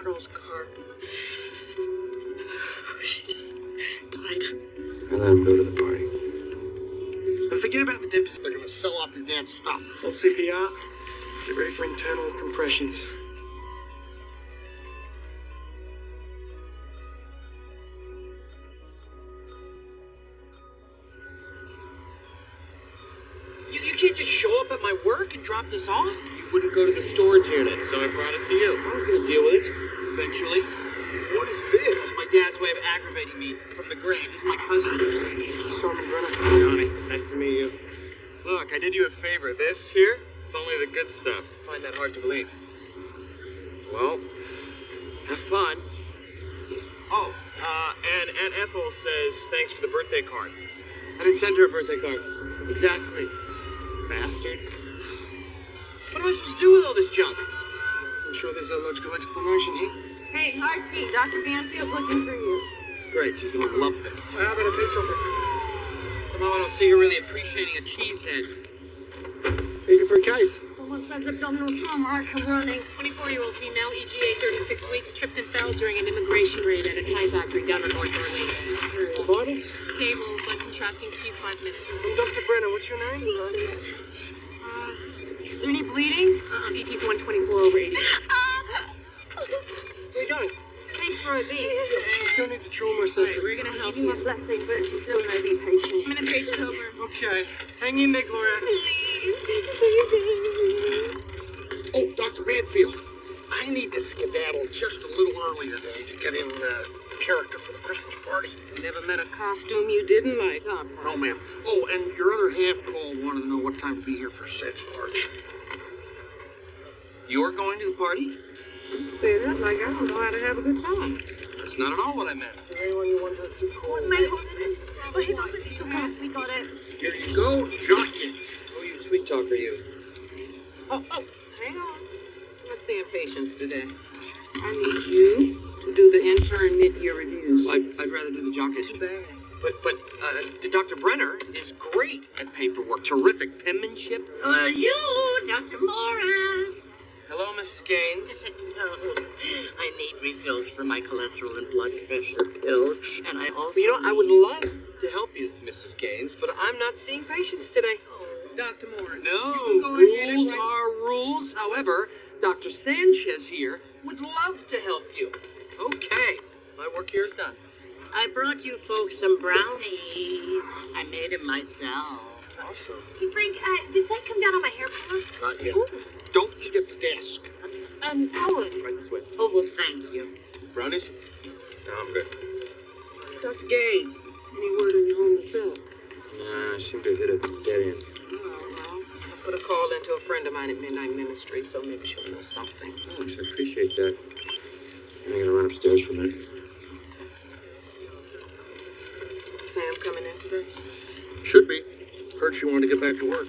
girl's car. She just died. I let him go to the party. And forget about the dips. They're gonna sell off the dad's stuff. Hold CPR. Get ready for internal compressions. You can't just show up at my work and drop this off? You wouldn't go to the storage unit, so I brought it to you. I was gonna deal with it, eventually. What is this? My dad's way of aggravating me from the grave. He's my cousin. Sorry, Brenner. Johnny, nice to meet you. Look, I did you a favor. This here, it's only the good stuff. I find that hard to believe. Well, have fun. Oh, and Aunt Ethel says thanks for the birthday card. I didn't send her a birthday card. Exactly. Bastard. What am I supposed to do with all this junk? I'm sure there's a logical explanation here. Hey, Archie, Dr. Banfield's looking for you. Great, she's gonna love this. How about a face over? Somehow I don't see her really appreciating a cheesehead. Take it for a case. Someone says abdominal trauma, come running. 24-year-old female, EGA 36 weeks, tripped and fell during an immigration raid at a tie factory down in North Orleans. Vitals? Stable, but contracting Q 5 minutes. I'm Dr. Brenner. What's your name? Is there any bleeding? BP's 124 over 80. Where you going? It's case for OB. She still needs a trauma Alright, assessment. we're gonna help Give you you. my blessing, but she's still an OB patient. I'm gonna page it over. Okay. Hang in there, Gloria. Oh, Dr. Banfield, I need to skedaddle just a little early today to get in character for the Christmas party. Never met a costume you didn't like, huh? No, ma'am. Oh, and your other half called wanted to know what time to be here for Sid's party. You're going to the party? Say that like I don't know how to have a good time. That's not at all what I meant. Is there anyone you want to see call? Wait, we got it. Here you go, Jockey. Oh, you sweet talker, you. Oh, hang on. Let's see patients today. I need you to do the intern mid-year reviews. I'd rather do the jockey. Too bad. But Dr. Brenner is great at paperwork. Terrific penmanship. You, Dr. Morris. Hello, Mrs. Gaines. I need refills for my cholesterol and blood pressure pills, and I also. You know, I would love to help you, Mrs. Gaines, but I'm not seeing patients today. Dr. Morris. No, you can go ahead and rules write- are rules. However, Dr. Sanchez here would love to help you. Okay, my work here is done. I brought you folks some brownies. I made them myself. Awesome. Hey, Frank, did Zach come down on my hair color? Not yet. Don't eat at the desk. Helen. Right this way. Oh, well, thank you. Brownies? No, I'm good. Dr. Gaines, any word on your homeless bill? Nah, I seem to hit a dead end. Oh, well, I put a call into a friend of mine at Midnight Ministry, so maybe she'll know something. Thanks, I appreciate that. I'm gonna run upstairs for a minute. Sam coming in today? Should be. Heard she wanted to get back to work.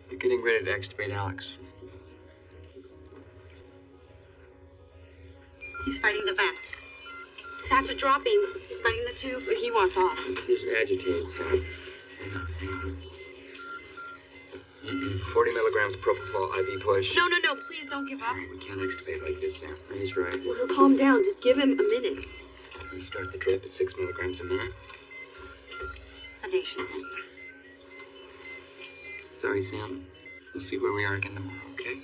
You're getting ready to extubate Alex. He's fighting the vent. Sats are dropping. He's biting the tube. He wants off. He's agitated, Sam. 40 milligrams propofol IV push. No, please don't give up. All right, we can't extubate like this, Sam. He's right. Well, he'll calm down. Just give him a minute. We start the drip at 6 milligrams a minute. Sedation's in. Sorry, Sam. We'll see where we are again tomorrow, okay?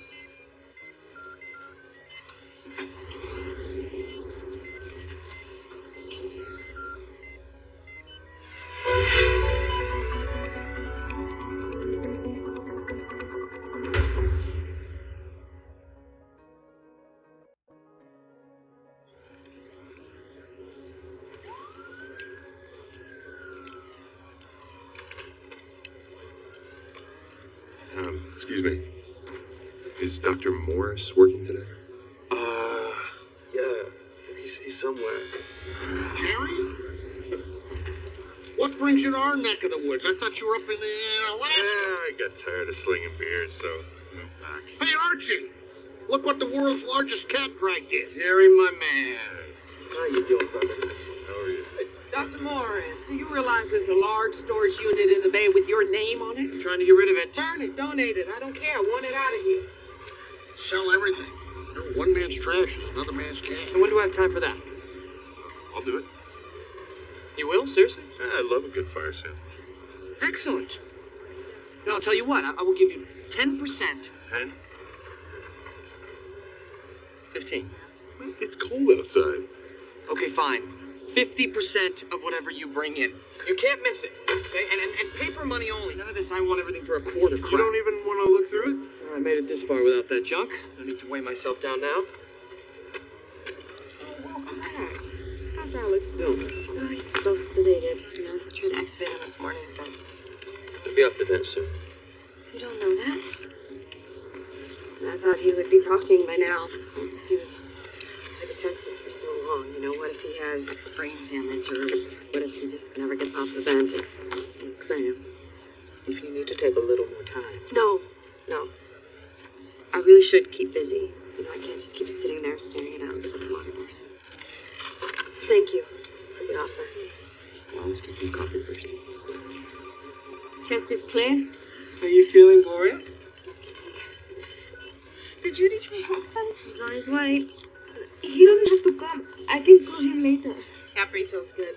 Excuse me. Is Dr. Morris working today? Yeah. He's somewhere. Jerry? What brings you to our neck of the woods? I thought you were up in Alaska. I got tired of slinging beers, so moved back. Hey, Archie! Look what the world's largest cat dragged in. Jerry, my man. How you doing, brother? How are you? Hey, Dr. Morris, do you realize there's a large storage unit in the bay with your name on it? I'm trying to get rid of it. Burn it, donate it. I don't care. I want it out of here. Sell everything. You know, one man's trash is another man's cash. And when do I have time for that? I'll do it. You will? Seriously? I love a good fire sale. Excellent. No, I'll tell you what. I will give you 10%. 10? 15. It's cold outside. Okay, fine. 50% of whatever you bring in. You can't miss it. Okay? And paper money only. None of this, I want everything for a quarter crap. You don't even want to look through it? I made it this far without that junk. I need to weigh myself down now. Oh, welcome back. How's Alex doing? Oh, he's still sedated. You know, I tried to extubate him this morning, but He'll be up to vent soon. you don't know that. I thought he would be talking by now. He was hypertensive for so long. You know, what if he has brain damage, or what if he just never gets off the vent? It's Sam, if you need to take a little more time. No. I really should keep busy. You know, I can't just keep sitting there staring at Alex's monitors. Thank you for the offer. Well, let's get some coffee first. Chest is clear. How you feeling, Gloria? Did you reach my husband? He's on his way. He doesn't have to come. I can call him later. Capri feels good.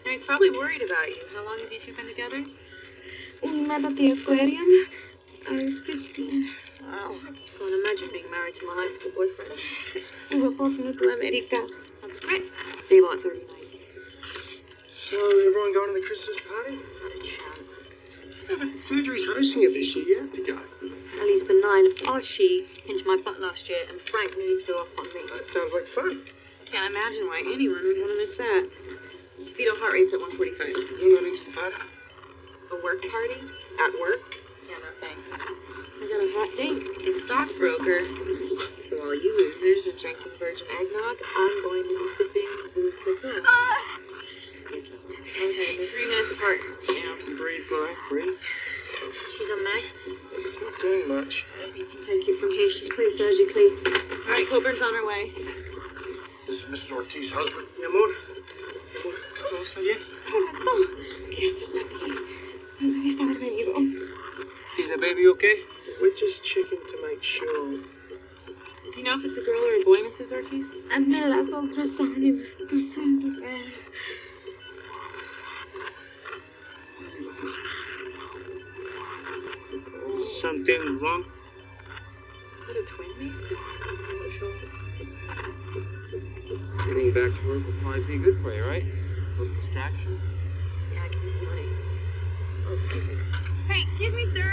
And he's probably worried about you. How long have you two been together? We met at the aquarium. I was 15. Wow. I can't imagine being married to my high school boyfriend. We were both new to America. That's great. Stable at 39. So, everyone going to the Christmas party? Not a chance. Yeah, but surgery's hosting it this year. You have to go. Ellie's benign. Archie hinged my butt last year, and Frank nearly threw up on me. That sounds like fun. Can't imagine why anyone would want to miss that. Fetal heart rate's at 145. You going to the party? A work party? At work? Yeah, no thanks. I got a hot date. The stockbroker. So all you losers are drinking virgin eggnog, I'm going to be sipping Booth Liqueur. Okay, they're 3 minutes apart now. Breathe, boy, breathe. She's on Meg. It's not doing much. We can take you from here. She's clear surgically. All right, Coburn's on her way. This is Mrs. Ortiz's husband. Mi amor. ¿Todo está bien? ¿Qué haces aquí? No debiste haber venido. Is the baby okay? We're just checking to make sure. Do you know if it's a girl or a boy, Mrs. Ortiz? Hazme las otras años. Tú son tu bebé. Something wrong? Is that a twin, maybe? I'm not sure. Getting back to work will probably be good for you, right? A little distraction. Yeah, I can use some money. Oh, excuse me. Hey, excuse me, sir.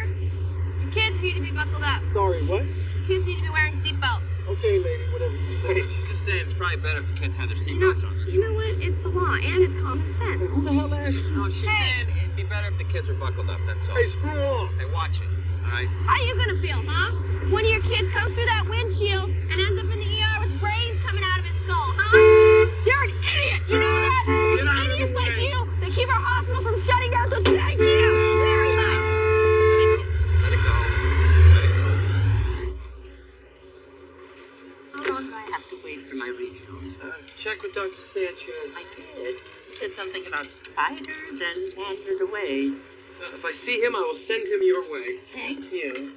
Your kids need to be buckled up. Sorry, what? Kids need to be wearing seatbelts. Okay, lady, whatever you say. She's just saying it's probably better if the kids have their seatbelts on. You know what? It's the law, and it's common sense. Who the hell asked you? No, she's saying it'd be better if the kids are buckled up, that's all. Hey, screw off. Hey, watch it, all right? How you gonna feel, huh? If one of your kids comes through that windshield and ends up in the ER with brains coming out of his skull, huh? You're an idiot, you know that? Get out of the Idiots like way. you that keep our hospital from shutting down, so thank you very much. Let it go. How long do I have to wait for my refills? Check with Dr. Sanchez. I did. He said something about spiders and wandered away. If I see him, I will send him your way. Thank you.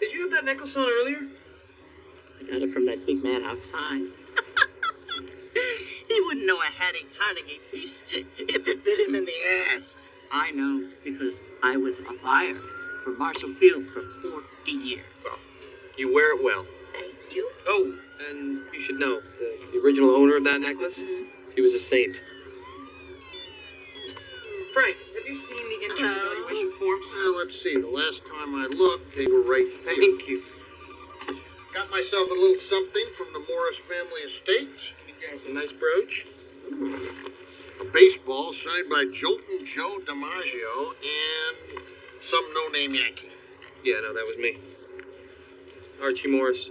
Did you have that necklace on earlier? I got it from that big man outside. He wouldn't know I had a Carnegie piece if it bit him in the ass. I know, because I was a buyer for Marshall Field for 40 years. Well, you wear it well. Thank you. Oh, and you should know, the original owner of that necklace, she was a saint. Frank, have you seen the intern evaluation forms? Well, let's see. The last time I looked, they were right there. Thank you. Got myself a little something from the Morris family estates. It's a nice brooch. A baseball signed by Jolton Joe DiMaggio and some no-name Yankee. Yeah, no, that was me. Archie Morris.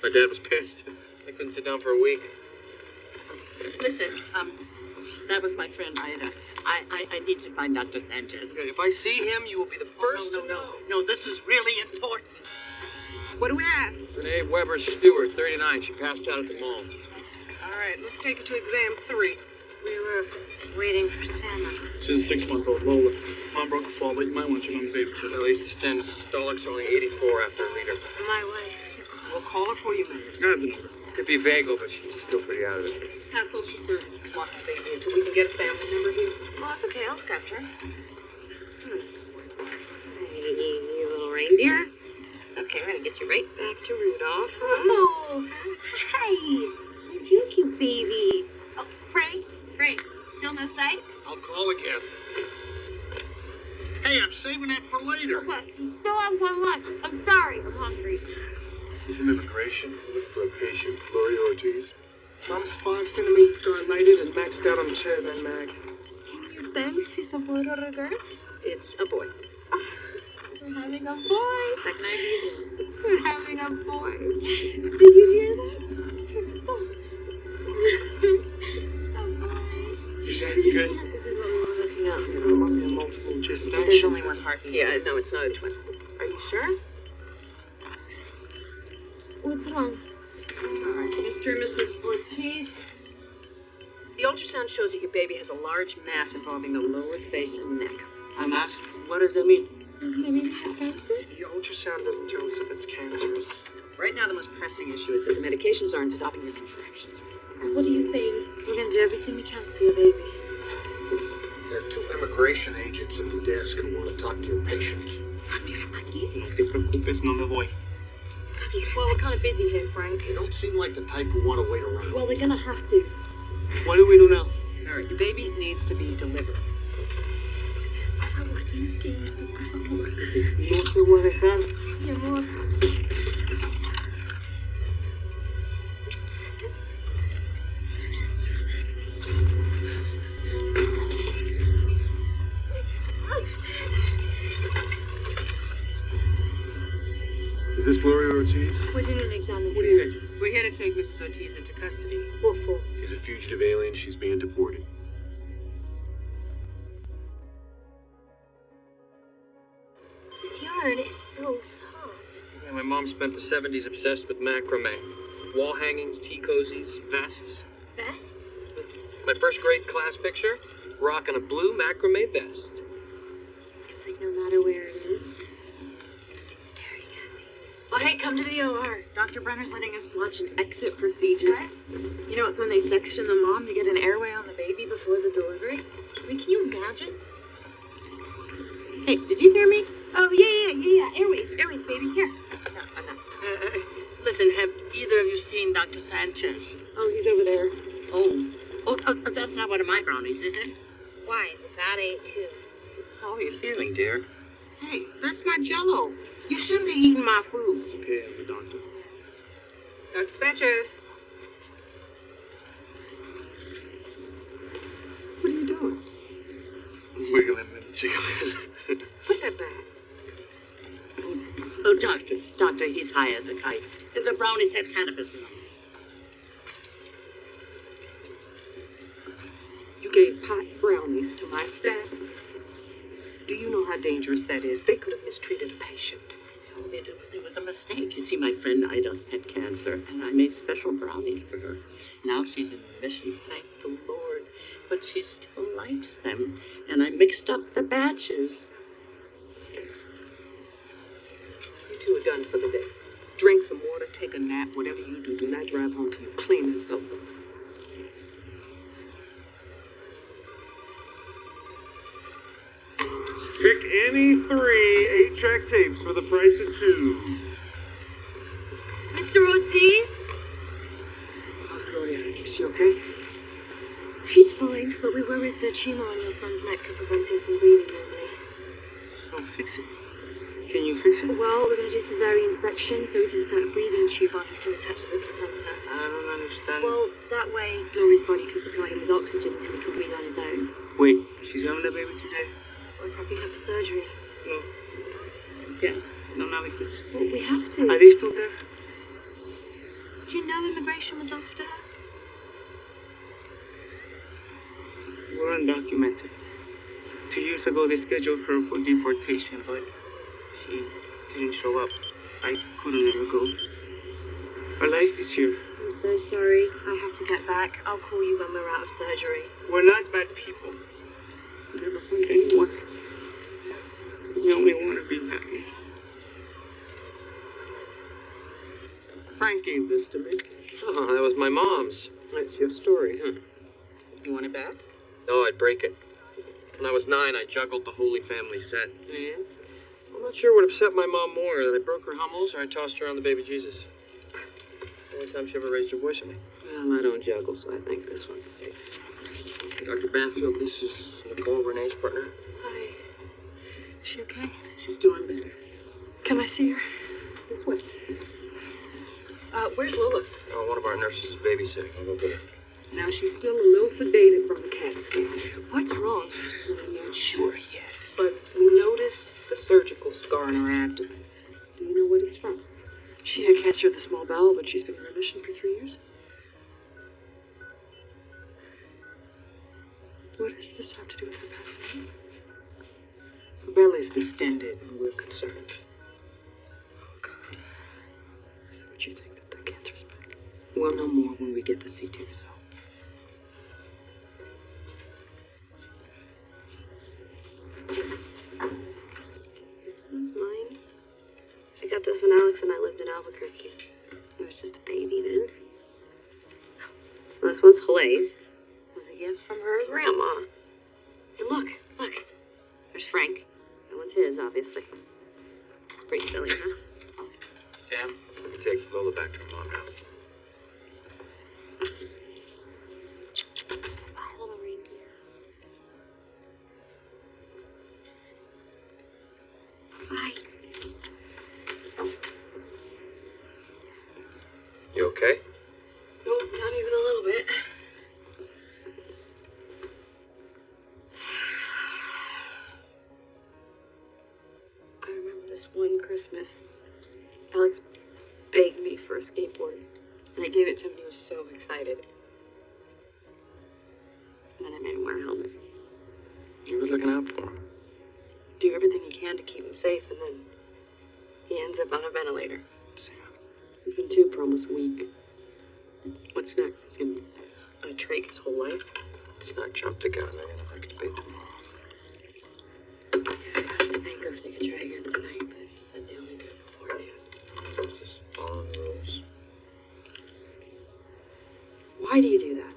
My dad was pissed. I couldn't sit down for a week. Listen, that was my friend Ida. I need to find Dr. Sanchez. Okay, if I see him, you will be the first to know. No, this is really important. What do we have? Renee Weber Stewart, 39. She passed out at the mall. All right. right, let's take her to exam 3. We were waiting for Santa. She's a 6-month-old Lola. Mom broke a fall, but you might want to check on the baby too. At least the stand systolic's only 84 after a liter. My way. We'll call her for you, man. I have the number. Could be vagal, but she's still pretty out of it. Have social services lock the baby until we can get a family member here. Well, that's okay. I'll look after her. Hey, you little reindeer. It's okay. We're gonna get you right back to Rudolph. Oh, hi. Aren't you a cute baby? Oh, Frank? Still no sight? I'll call again. Hey, I'm saving that for later. Look, you still have one left. I'm sorry. I'm hungry. From immigration, look for a patient, Gloria Ortiz. Mom's 5 centimeters dilated and maxed out on turbine mag. Can you tell if it's a boy or a girl? It's a boy. We're having a boy. Second IV. We're having a boy. Did you hear that? A boy. That's good. This is what we were looking up. There might be a multiple gestation. There's only one heartbeat. Yeah, no, it's not a twin. Are you sure? What's wrong? All right, Mr. and Mrs. Ortiz. The ultrasound shows that your baby has a large mass involving the lower face and neck. A mass? What does that mean? Does baby have cancer? The ultrasound doesn't tell us if it's cancerous. Right now, the most pressing issue is that the medications aren't stopping your contractions. What are you saying? We're gonna do everything we can for your baby. There are 2 immigration agents at the desk who want to talk to your patients. Javier está aquí. No te preocupes, no me voy. Well, we're kind of busy here, Frank. You don't seem like the type who want to wait around. Well, we're gonna have to. What do we do now? All right, your baby needs to be delivered. Por favor, tienes que irte, por favor. No te voy a dejar. Mi amor. Is this Gloria Ortiz? We're doing an exam. What do you think? We're here to take Mrs. Ortiz into custody. What for? She's a fugitive alien. She's being deported. This yarn is so soft. Yeah, my mom spent the 70s obsessed with macrame. Wall hangings, tea cozies, vests. Vests? My first grade class picture, rocking a blue macrame vest. It's like no matter where it is, it's staring at me. Oh, hey, come to the OR. Dr. Brenner's letting us watch an exit procedure. You know, it's when they section the mom to get an airway on the baby before the delivery. I mean, can you imagine? Hey, did you hear me? Oh, yeah. Airways, baby. Here. No, I'm not. Listen, have either of you seen Dr. Sanchez? Oh, he's over there. Oh, that's not one of my brownies, is it? Why is it that ate too? How are you feeling, dear? Hey, that's my Jell-O. You shouldn't be eating my food. It's okay, I'm the doctor. Dr. Sanchez. What are you doing? Wiggling and jiggling. Put that back. Oh, doctor, he's high as a kite. The brownies have cannabis in them. You gave hot brownies to my staff. Do you know how dangerous that is? They could have mistreated a patient. No, it was a mistake. You see, my friend Ida had cancer, and I made special brownies for her. Now she's in remission, thank the Lord. But she still likes them, and I mixed up the batches. You two are done for the day. Drink some water, take a nap, whatever you do. Do not drive home till you're clean and sober. Pick any 3 8-track tapes for the price of 2. Mr. Ortiz? How's Gloria? Is she okay? She's fine, but we worried the tumor on your son's neck could prevent him from breathing normally. So fix it. Can you fix it? Well, we're going to do cesarean section so we can set a breathing tube on his attached to the placenta. I don't understand. Well, that way Glory's body can supply him with oxygen until he can breathe on his own. Wait, she's having the baby today? Or probably have surgery. No. Yeah, no, not like this. Well, we have to. Are they still there? Did you know immigration was after her? We're undocumented. 2 years ago, they scheduled her for deportation, but she didn't show up. I couldn't let her go. Our life is here. I'm so sorry. I have to get back. I'll call you when we're out of surgery. We're not bad people. We never hurt anyone. We only want to be happy. Frank gave this to me. Oh, that was my mom's. That's your story, huh? You want it back? No, I'd break it. When I was 9, I juggled the Holy Family set. Yeah? I'm not sure what upset my mom more, that I broke her hummels or I tossed her on the baby Jesus. The only time she ever raised her voice at me. Well, I don't juggle, so I think this one's safe. Dr. Banfield, this is Nicole, Renee's partner. Hi. Is she okay? She's doing better. Can I see her? This way. Where's Lola? Oh, one of our nurses is babysitting. I'll go get her. Now, she's still a little sedated from the CAT scan. What's wrong? I'm not sure yet, but we noticed the surgical scar on her abdomen. Do you know what it's from? She had cancer of the small bowel, but she's been in remission for 3 years. What does this have to do with her passing? Her belly's distended, and we're concerned. Oh, God. Is that what you think, that the cancer's back? We'll know more when we get the CT results. This one's mine. I got this when Alex and I lived in Albuquerque. I was just a baby then. Well, this one's Helene's. It was a gift from her grandma. And look. There's Frank. That one's his, obviously. It's pretty silly, huh? Sam, let me take Lola back to her mom now. Bye, little reindeer. Bye. You okay? Nope, not even a little bit. I remember this one Christmas. Alex begged me for a skateboard, and I gave it to him, and he was so excited. And then I made him wear a helmet. You were looking out for him. Do everything you can to keep him safe, and then he ends up on a ventilator. Sam. He's been tube for almost a week. What's next? He's gonna trach his whole life. Let's not jump the gun. They're gonna fix the baby tomorrow. I asked the banker if they could try again tonight, but she said they only do it beforehand. Just following the rules. Why do you do that?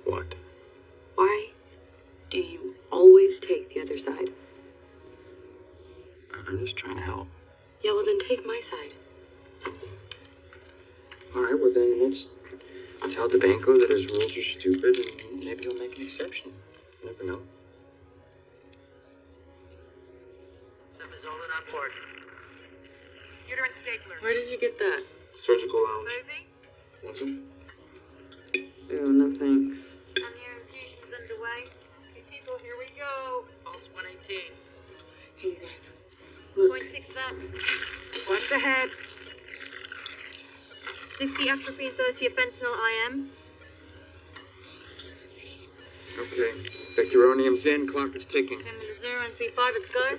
What? Why do you always take the other side? I'm just trying to help. Yeah, well then take my side. All right, well then let's tell DeBanco that his rules are stupid and maybe he'll make an exception. You never know. Semizolan on board. Uterine stapler. Where did you get that? Surgical lounge. Moving. Want some? Oh, no thanks. And your infusion's underway. Okay, people, here we go. Pulse 118. Hey, you guys. Look. 0.6 Watch the head. 60 atropine, 30 of fentanyl IM. Okay. Vecuronium's in. Clock is ticking. 10 minutes 0 and 3-5. Let's go.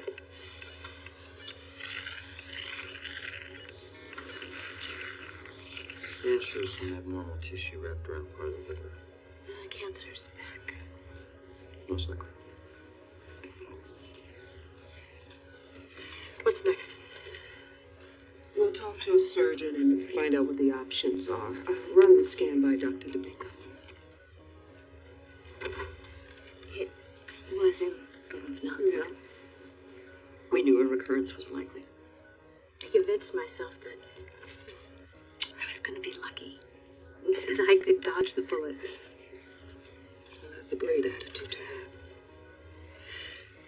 And shows some abnormal tissue wrapped around part of the liver. Cancer's back. Most likely. What's next? We'll talk to a surgeon and find out what the options are. Run the scan by Dr. DeBanco. It was in the lymph nodes. Yeah. We knew a recurrence was likely. I convinced myself that I was going to be lucky. That I could dodge the bullets. Well, that's a great attitude to have.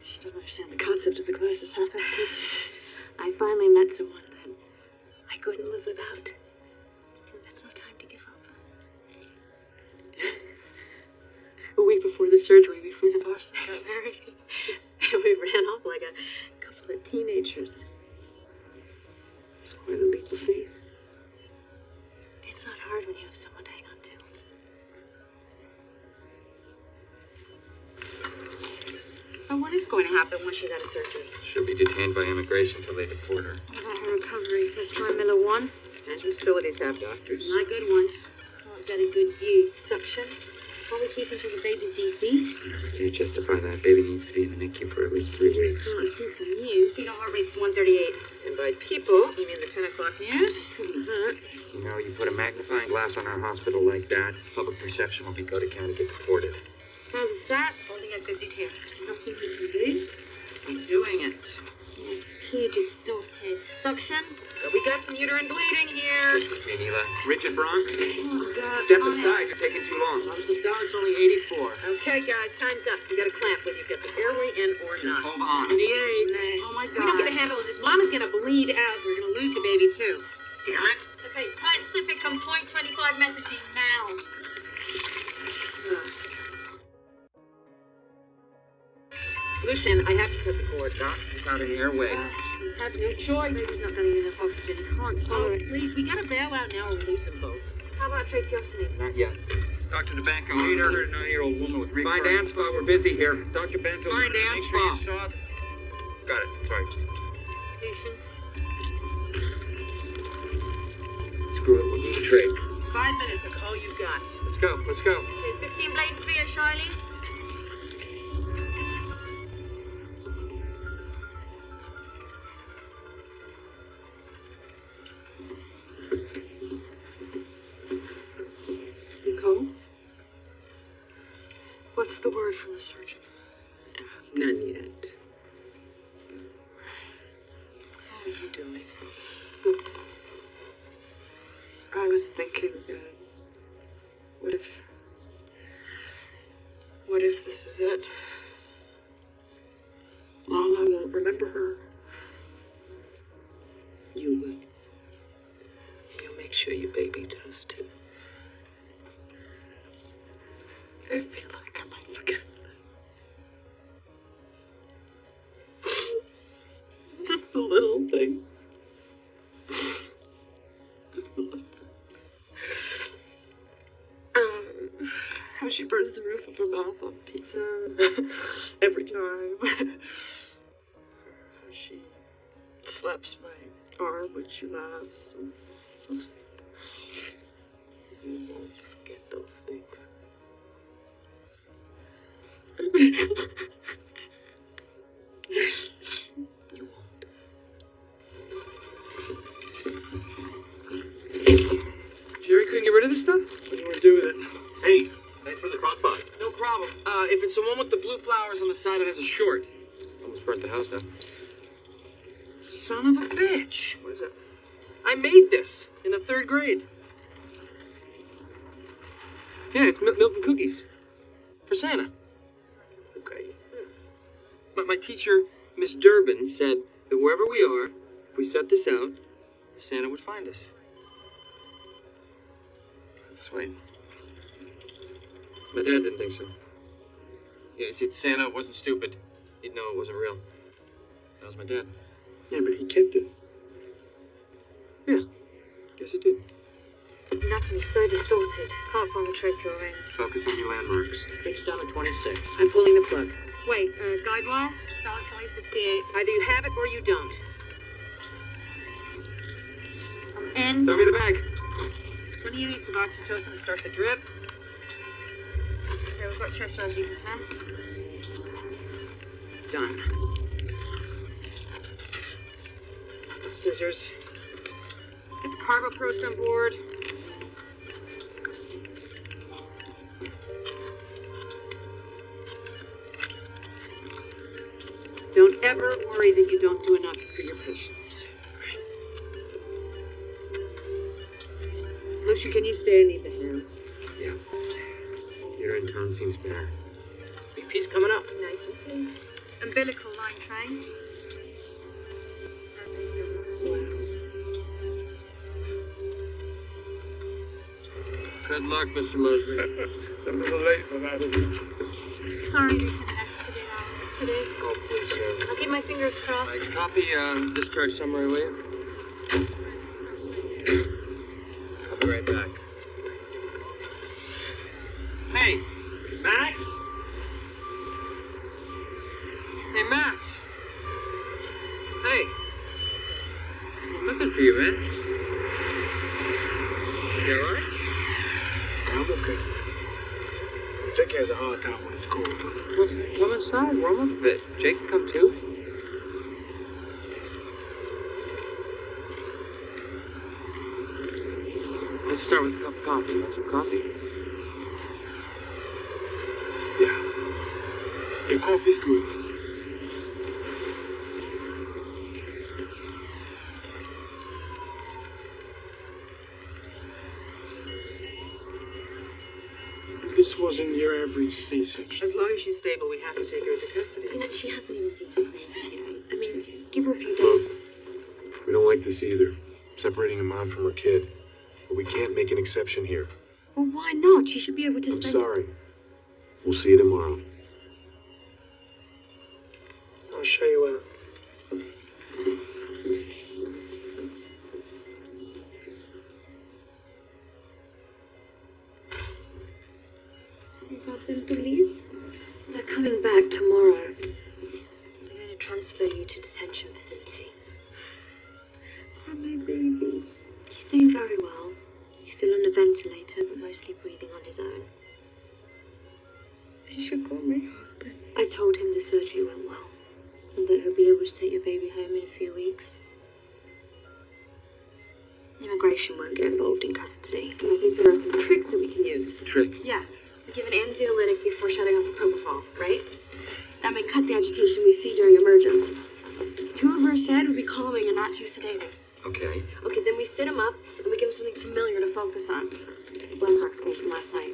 She doesn't understand the concept of the glasses half that time. I finally met someone that I couldn't live without. That's no time to give up. A week before the surgery, we flew to Boston and got married. And we ran off like a couple of teenagers. It's quite a leap of faith. It's not hard when you have someone to hang on to. So what is going to happen when she's out of surgery? She'll be detained by immigration till they deport her. What about her recovery? Let's try Miller 1. Management facilities have doctors. Not good ones. Oh, I've got a good view. Suction. Probably keep until the baby's decent. I can't justify that. Baby needs to be in the NICU for at least 3 weeks. Well, I think from you, fetal heart rate's 138. And by people, you mean the 10 o'clock news? You know, you put a magnifying glass on our hospital like that, public perception will be go to county get deported. How's it sat? Holding at 52. Nothing you can do. He's doing it. Too distorted. Suction? But we got some uterine bleeding here. Me, Neela. Richard Bronk. Oh, God. Step aside. You're taking too long. Officer Star's only 84. Okay, guys, time's up. You got a clamp whether you've got the airway in or not. Hold on. 78. Nice. Oh, my God. We don't get a handle on this. Mama's gonna bleed out. We're gonna lose the baby, too. Damn it. Okay, Thai Pacific on point 25 messaging now. Lucian, I have to cut the cord. Doc, without an airway. You have no choice. Baby's not gonna get enough oxygen. You can't tolerate. Please, we gotta bail out now or lose them both. How about tracheostomy? Not yet. Dr. DeBanco, Need a 109-year-old woman with Find recurrent... Anspa, we're busy here. Dr. Bento, Find make sure you Anspa. saw it. Got it, sorry. Patient. Screw it, we'll do the trade. 5 minutes, that's all you've got. Let's go, let's go. Okay, 15 blatant fear, Shiley. Nicole? What's the word from the surgeon? None yet. How are you doing? I was thinking, what if this is it? Lala won't remember her. You will. You'll make sure your baby does too. I feel like I might forget. Just the little things. Just the little things. How she burns the roof of her mouth on pizza every time. How she slaps my arm when she laughs. You won't forget those things. You won't. Jerry couldn't get rid of this stuff? What do you want to do with it? Hey, thanks for the crossbody. No problem. If it's the one with the blue flowers on the side, it has a short. Almost burnt the house down. Son of a bitch. What is it? I made this in the 3rd grade. Yeah, it's milk and cookies. For Santa. Okay. But my teacher, Miss Durbin, said that wherever we are, if we set this out, Santa would find us. That's sweet. My dad didn't think so. Yeah, you see, Santa wasn't stupid. He'd know it wasn't real. That was my dad. Yeah, but he kept it. Yeah, guess he did. Anatomy's so distorted. Can't find the tracheal veins. Focus on your landmarks. It's down to 26. I'm pulling the plug. Wait, guide wire? Balance only 68. Either you have it or you don't. I'm in. Throw me the bag. 20 units of oxytocin to start the drip. Okay, we've got chest as you can. Done. Scissors. Get the carboprost on board. Don't ever worry that you don't do enough for your patients. Lucia, can you stay? I need the hands. Yeah. Uterine tone seems better. BP's coming up. Nice and clean. Umbilical line train. Good luck, Mr. Mosley. It's a little late for that, isn't it? Sorry we couldn't extubate Alex today. Oh, please, sir. I'll keep my fingers crossed. Copy discharge summary, will you? I'll be right back. Hey, Max? Hey, Max. Hey. Nothing for you, man. Jake has a hard time when it's cold. Well, come inside, warm up a bit. Jake can come too. Let's start with a cup of coffee. Want some coffee? Yeah, coffee's good. This wasn't your average C-section. As long as she's stable, we have to take her into custody. You know, she hasn't even seen her friends yet. I mean, give her a few days. We don't like this either, separating a mom from her kid. But we can't make an exception here. Well, why not? She should be able to I'm spend... sorry. We'll see you tomorrow. I'll show you out. You got them to leave? They're coming back tomorrow. They're going to transfer you to detention facility. Oh, my baby. He's doing very well. He's still on a ventilator, but mostly breathing on his own. You should call my husband. I told him the surgery went well, and that he'll be able to take your baby home in a few weeks. Immigration won't get involved in custody. I think there are some tricks that we can use. Tricks? Yeah. We give an anxiolytic before shutting off the propofol, right? That may cut the agitation we see during emergence. 2 of her said would be calming and not too sedating. Okay. Okay, then we sit him up and we give him something familiar to focus on. It's the Blackhawks game from last night.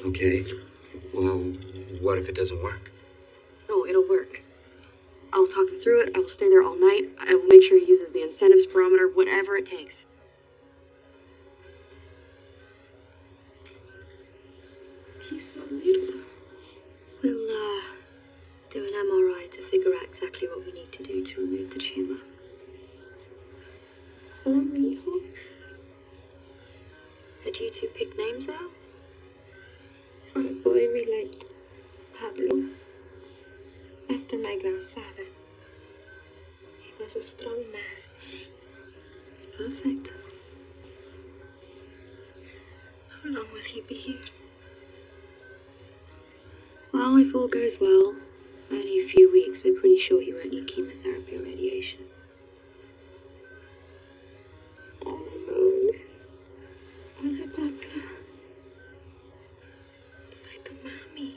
Okay. Well, what if it doesn't work? No, it'll work. I'll talk him through it. I will stay there all night. I will make sure he uses the incentives barometer, whatever it takes. He's so little. We'll, do an MRI to figure out exactly what we need to do to remove the tumor. Oh, mijo. Had you two pick names out? For a boy we liked Pablo, after my grandfather. He was a strong man. It's perfect. How long will he be here? Well, if all goes well, only a few weeks. We're pretty sure he won't need chemotherapy or radiation. All alone. Hola, Pablo. Soy tu mami.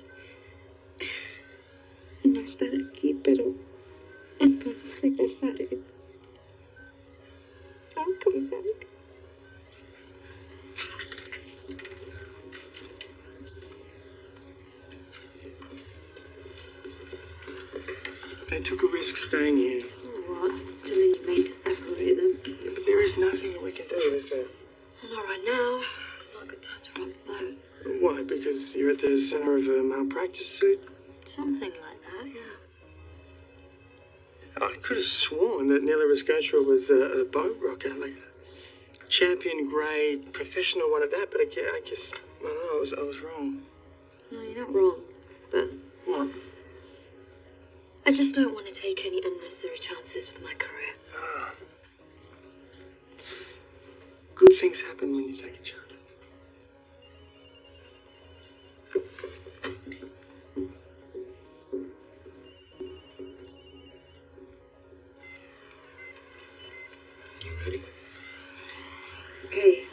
No estaré aquí, pero entonces regresaré. I'll come back. They took a risk staying here. So what? Still in your mate to separate them? Yeah, but there is nothing that we can do, is there? Well, not right now. It's not a good time to rock the boat. Why? Because you're at the center of a malpractice suit? Something like that, yeah. I could have sworn that Neela Rascotra was a boat rocker, like a champion grade professional one at that, but I guess I don't know, I was wrong. No, you're not wrong, but... What? I just don't want to take any unnecessary chances with my career. Ah. Good things happen when you take a chance. You ready? Okay,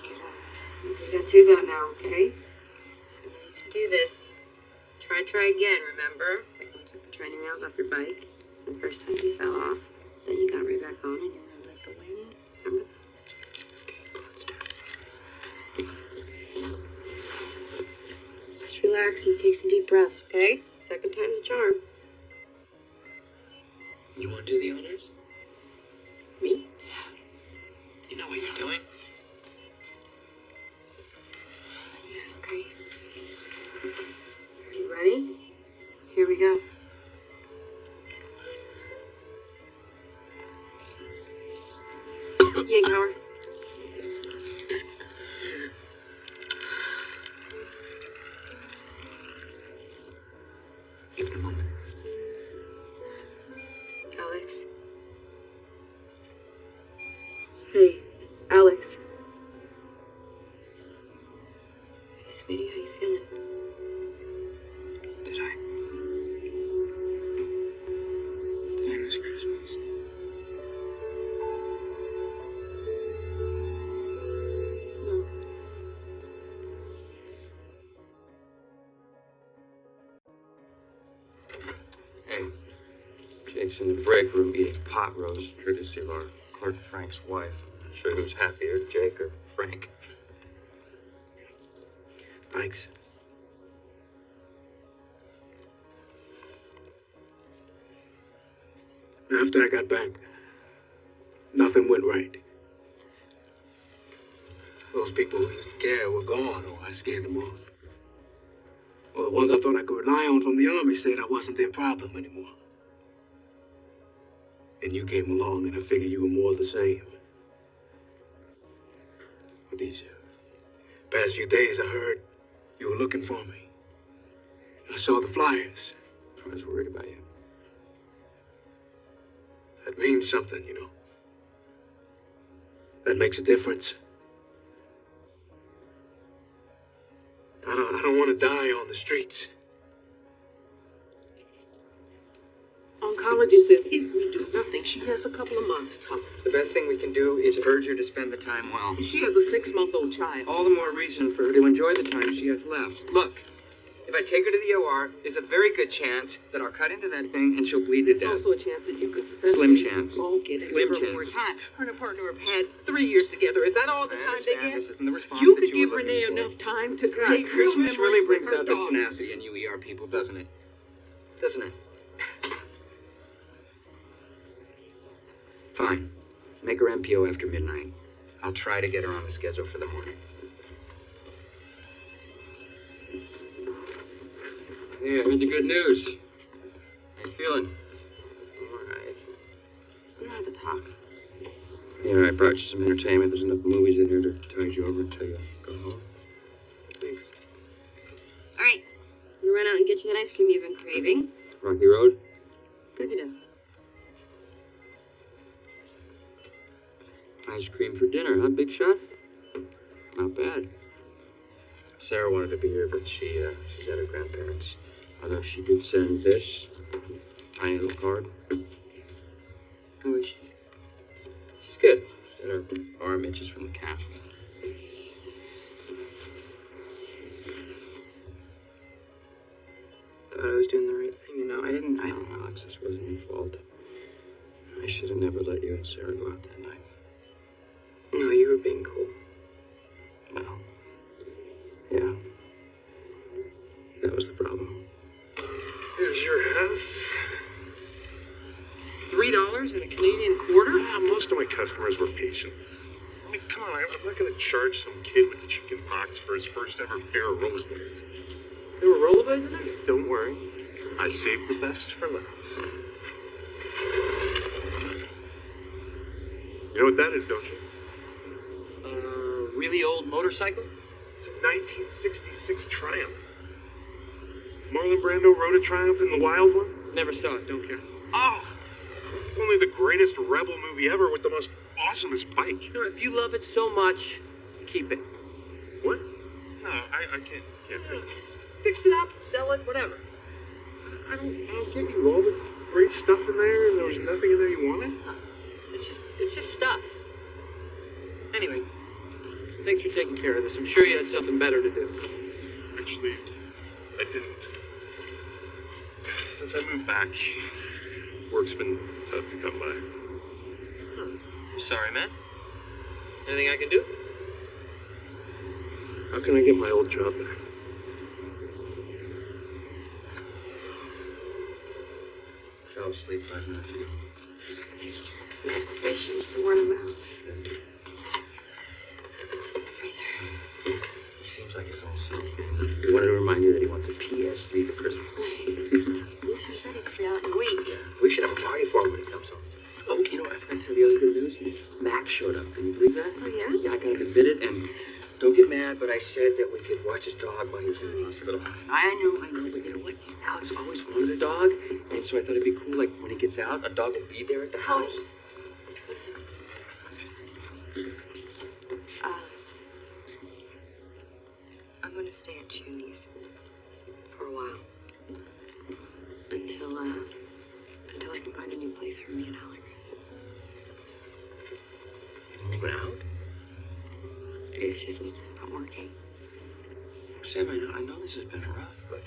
we got 2 about now, okay? You can do this. Try again, remember? Like when you took the training wheels off your bike. The first time you fell off. Then you got right back on and you rode like the wind. Remember that? Okay, let's do it. Just relax and take some deep breaths, okay? Second time's a charm. You want to do the honors? Me? Yeah. You know what you're doing? Okay. Are you ready? Here we go. Yank power. Give it a moment. Alex. Hey, Alex. Hey, sweetie, how you feeling? Today was Christmas. Hey, Jake's in the break room eating pot roast, courtesy of our clerk Frank's wife. I'm not sure who's happier, Jake or Frank. Thanks. After I got back, nothing went right. Those people who used to care were gone, or I scared them off. Well, the ones I thought I could rely on from the army said I wasn't their problem anymore. And you came along, and I figured you were more of the same. But these past few days, I heard you were looking for me. I saw the flyers. I was worried about you. That means something, you know. That makes a difference. I don't want to die on the streets. Oncologist says if we do nothing, she has a couple of months tops. The best thing we can do is urge her to spend the time well. She has a 6-month-old child. All the more reason for her to enjoy the time she has left. Look, if I take her to the OR, there's a very good chance that I'll cut into that thing and she'll bleed to There's death. also a chance that you could Slim successfully chance. smoke it and Slim give her more chance. time. Her and her partner have had 3 years together. Is that all the I time they understand get? this isn't the response You that could you give were Renee looking for. enough time to God, create real Christmas really memories brings with her out the dog. tenacity in you ER people, doesn't it? Doesn't it? Fine. Make her MPO after midnight. I'll try to get her on the schedule for the morning. Hey, I heard the good news. How you feeling? All right. We don't have to talk. Yeah, I brought you some entertainment. There's enough movies in here to tide you over until you go home. Thanks. All right. I'm gonna run out and get you that ice cream you've been craving. Rocky Road? Good to know. Ice cream for dinner, huh, Big Shot? Not bad. Sarah wanted to be here, but she's at her grandparents'. Although she did send this tiny little card. Who is she? She's good. And her arm itches from the cast. Thought I was doing the right thing, you know. I didn't. No, Alex, this wasn't your fault. I should have never let you and Sarah go out that night. No, you were being cool. No. Yeah. That was the problem. Here's your half. $3 and a Canadian quarter? Yeah, most of my customers were patients. I mean, come on, I'm not going to charge some kid with chicken pox for his first ever pair of rollerblades. There were rollerblades in there? Don't worry, I saved the best for last. You know what that is, don't you? Really old motorcycle? It's a 1966 Triumph. Marlon Brando rode a Triumph in the Wild One? Never saw it, don't care. Oh! It's only the greatest rebel movie ever with the most awesomest bike. You know, if you love it so much, keep it. What? No, I can't take this. Fix it up, sell it, whatever. I don't get you. All the great stuff in there, and there was nothing in there you wanted? It's just stuff. Anyway, thanks for taking care of this. I'm sure you had something better to do. Actually, I didn't. Since I moved back, work's been tough to come by. I'm sorry, man. Anything I can do? How can I get my old job back? Fell asleep 5 minutes ago. Investigations, the word of mouth. Put this in the freezer. He seems like he's all set. He wanted to remind you that he wants a PS3 for Christmas. He said he'd be out in a week. Yeah, we should have a party for him when he comes home. Oh, you know, I forgot to tell you the other good news. Max showed up. Can you believe that? Oh, yeah? Yeah, I got him admitted, and don't get mad, but I said that we could watch his dog while he was in the hospital. I know, but you know what? Alex always wanted a dog, and so I thought it'd be cool, like, when he gets out, a dog will be there at the house. Listen. I'm gonna stay at Junie's for a while. Until I can find a new place for me and Alex. Moving out? It's just not working. Sam, I know this has been rough, but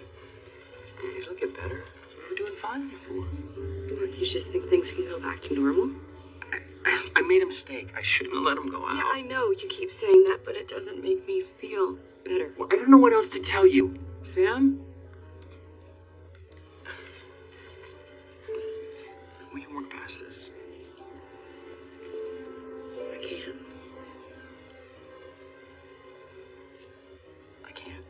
it'll get better. We were doing fine before. What, you just think things can go back to normal? I made a mistake. I shouldn't have let him go out. Yeah, I know. You keep saying that, but it doesn't make me feel better. Well, I don't know what else to tell you. Sam? We can work past this. I can't.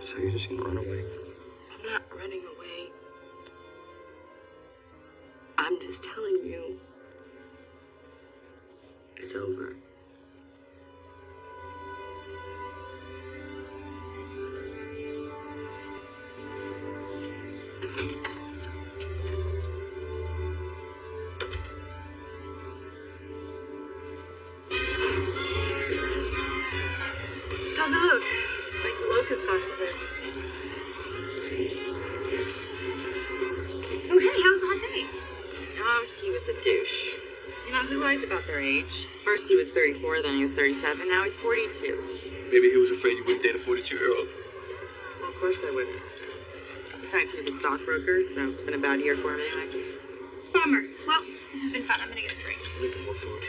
So you're just gonna run away? I'm not running away. I'm just telling you. It's over. How's it look? It's like the locust got to this. Oh, hey, how's the hot date? Oh, he was a douche. You know, who lies about their age? First he was 34, then he was 37, now he's 42. Maybe he was afraid you wouldn't date a 42-year-old. Well, of course I wouldn't. Besides, he was a stockbroker, so it's been a bad year for him anyway. Bummer. Well, this has been fun. I'm gonna get a drink. Making more food.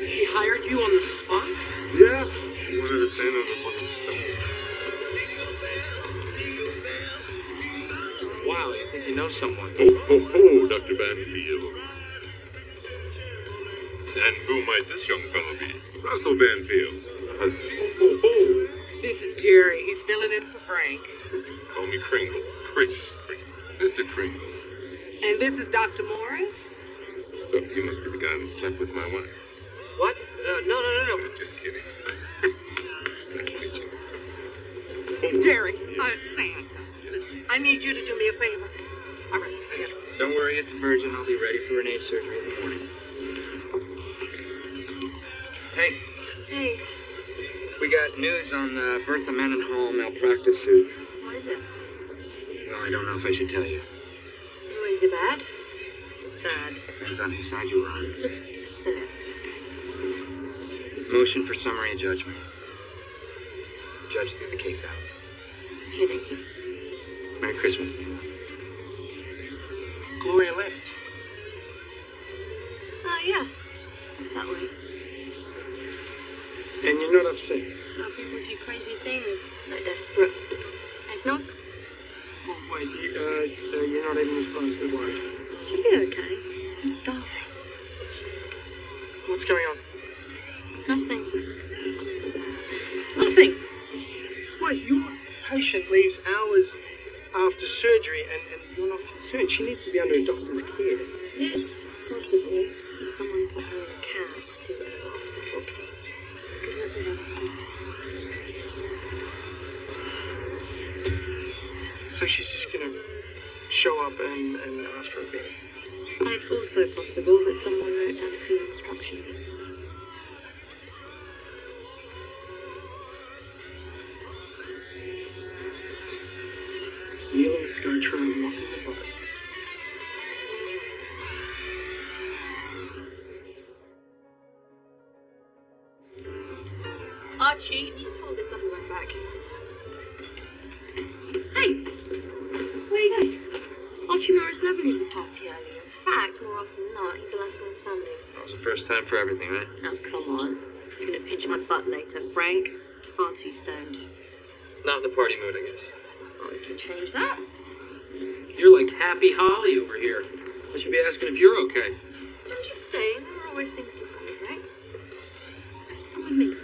She hired you on the spot? Yeah. She wanted to say that it wasn't stoned. Wow, you think you know someone? Oh, Dr. Banfield. And who might this young fellow be? Russell Banfield. This is Jerry. He's filling in for Frank. Call me Kringle. Chris Kringle. Mr. Kringle. And this is Dr. Morris? So you must be the guy that slept with my wife. What? No. Just kidding. Nice to meet you. Jerry, it's Santa. Listen, I need you to do me a favor. All right, I got it. Don't worry, it's a virgin. I'll be ready for Renee's surgery in the morning. Hey, Hey, we got news on the Bertha Mendenhall malpractice suit. what is it? Well, I don't know if I should tell you. Oh, is it bad? It's bad. Depends on whose side you were on. Just spin it. Motion for summary judgment. Judge threw the case out. Kidding. Merry Christmas, Nina. Gloria left. Oh, yeah. It's that way. And you're not upset? How people do crazy things. They're desperate. Eggnog? Oh, wait, you're not even the slightest bit worried. Should be okay. I'm starving. What's going on? Nothing. It's nothing. Wait, your patient leaves hours after surgery and you're not concerned. She needs to be under a doctor's care. It's possible that someone put her in a cab to the hospital. Could that be anything? So she's just gonna show up and ask for a beer. And it's also possible that someone wrote down a few instructions. Neil and Skytrain rocking the boat. Archie, you just hold this up and run back. Hey! Where are you going? Archie Morris never leaves a party early. In fact, more often than not, he's the last man standing. That was the first time for everything, right? Oh, come on. He's gonna pinch my butt later. Frank, far too stoned. Not in the party mood, I guess. Oh, we can change that. You're like Happy Holly over here. I should be asking if you're okay. I'm just saying, there are always things to say, right? Come with me.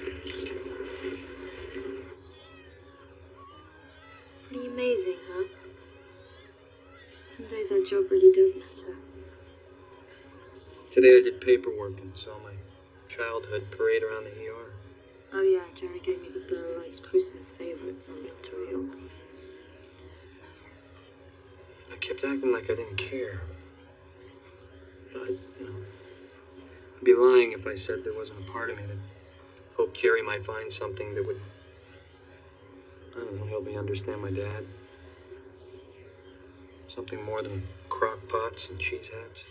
Pretty amazing, huh? Some days that job really does matter. Today I did paperwork and saw my childhood parade around the ER. Oh yeah, Jerry gave me the Blue Lights Christmas favorites on the reel. I kept acting like I didn't care. But, I'd be lying if I said there wasn't a part of me that hoped Jerry might find something that would I don't know, help me understand my dad. Something more than crock pots and cheese hats.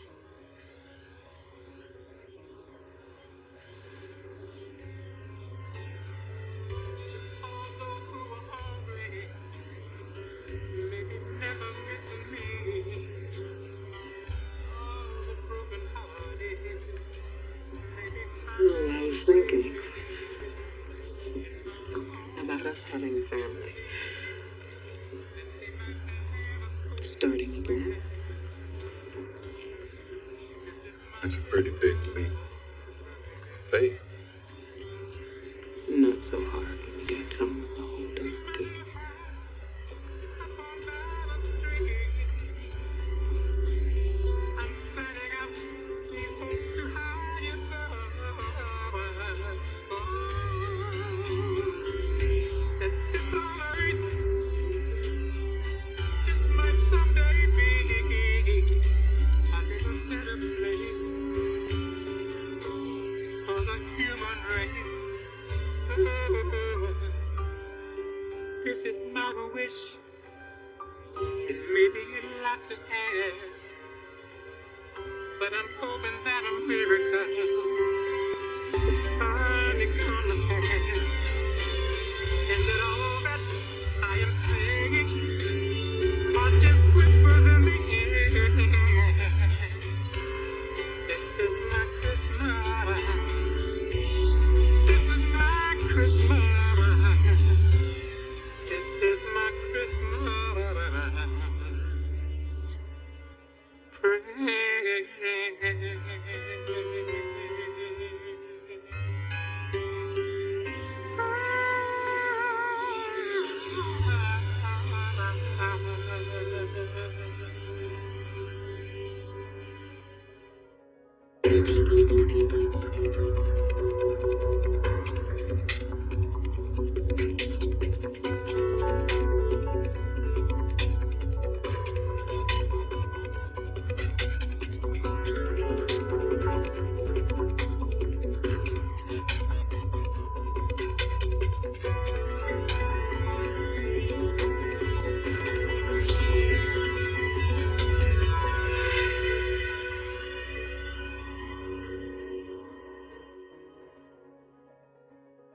Oh, I was thinking about us having a family. Starting again. That's a pretty big leap of faith. Not so hard when you got someone to hold on to. This is my wish. It may be a lot to ask, but I'm hoping that a miracle will finally come to pass, and that all that I am saying are just whispers in the air. This is my Christmas. This is my Christmas. This is my Christmas. Praise.